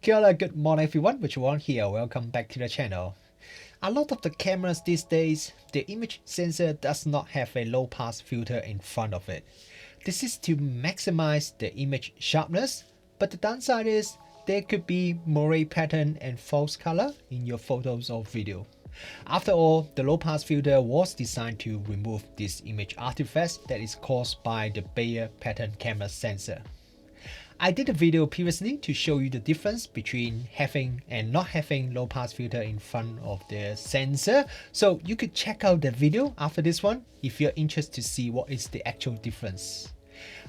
Good morning everyone, Richard here, welcome back to the channel. A lot of the cameras these days, the image sensor does not have a low pass filter in front of it. This is to maximize the image sharpness, but the downside is there could be moiré pattern and false color in your photos or video. After all, the low pass filter was designed to remove this image artifacts that is caused by the Moiré pattern camera sensor. I did a video previously to show you the difference between having and not having low pass filter in front of the sensor, so you could check out that video after this one if you're interested to see what is the actual difference.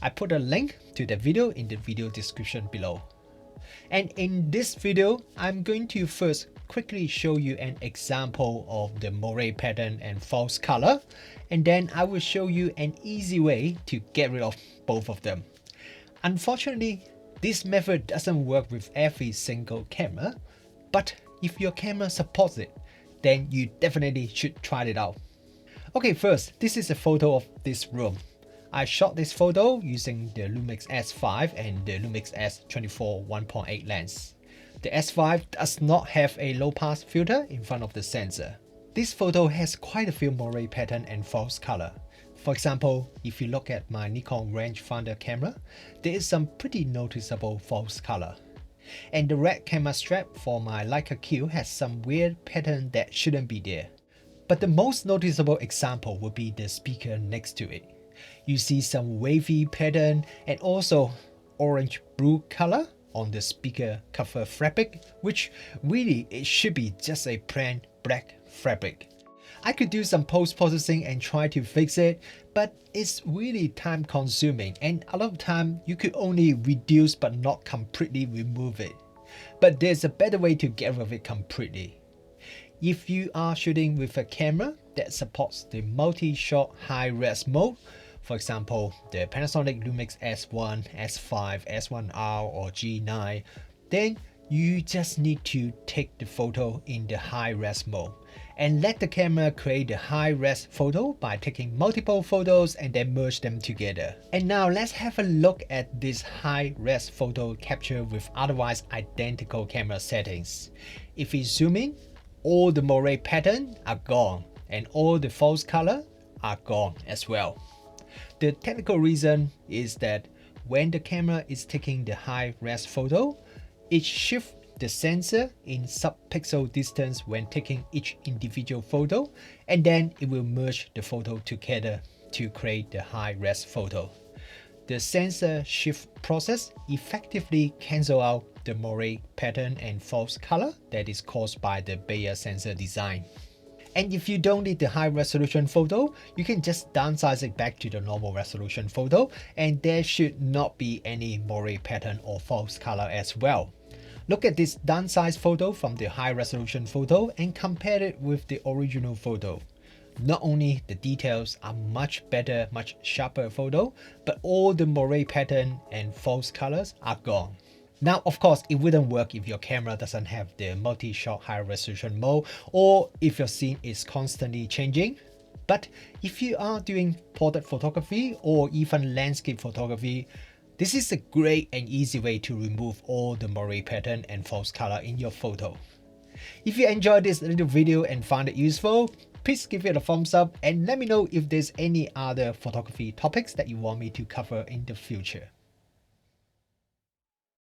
I put a link to the video in the video description below. And in this video, I'm going to first quickly show you an example of the moiré pattern and false color, and then I will show you an easy way to get rid of both of them. Unfortunately, this method doesn't work with every single camera, but if your camera supports it, then you definitely should try it out. Okay, first, this is a photo of this room. I shot this photo using the Lumix S5 and the Lumix S24 1.8 lens. The S5 does not have a low pass filter in front of the sensor. This photo has quite a few moiré pattern and false color. For example, if you look at my Nikon rangefinder camera, there is some pretty noticeable false color. And the red camera strap for my Leica Q has some weird pattern that shouldn't be there. But the most noticeable example would be the speaker next to it. You see some wavy pattern and also orange-blue color on the speaker cover fabric, which really it should be just a plain black fabric. I could do some post-processing and try to fix it, but it's really time consuming and a lot of time you could only reduce but not completely remove it. But there's a better way to get rid of it completely. If you are shooting with a camera that supports the multi-shot high-res mode, for example the Panasonic Lumix S1, S5, S1R or G9, then you just need to take the photo in the high-res mode and let the camera create the high-res photo by taking multiple photos and then merge them together. And now let's have a look at this high-res photo captured with otherwise identical camera settings. If we zoom in, all the moiré pattern are gone and all the false color are gone as well. The technical reason is that when the camera is taking the high-res photo, it shifts the sensor in sub-pixel distance when taking each individual photo, and then it will merge the photo together to create the high-res photo. The sensor shift process effectively cancels out the moiré pattern and false color that is caused by the Moiré sensor design. And if you don't need the high resolution photo, you can just downsize it back to the normal resolution photo and there should not be any moiré pattern or false color as well. Look at this downsized photo from the high resolution photo and compare it with the original photo. Not only the details are much better, much sharper photo, but all the moiré pattern and false colors are gone. Now, of course, it wouldn't work if your camera doesn't have the multi-shot high resolution mode or if your scene is constantly changing. But if you are doing portrait photography or even landscape photography, this is a great and easy way to remove all the moiré pattern and false color in your photo. If you enjoyed this little video and found it useful, please give it a thumbs up and let me know if there's any other photography topics that you want me to cover in the future.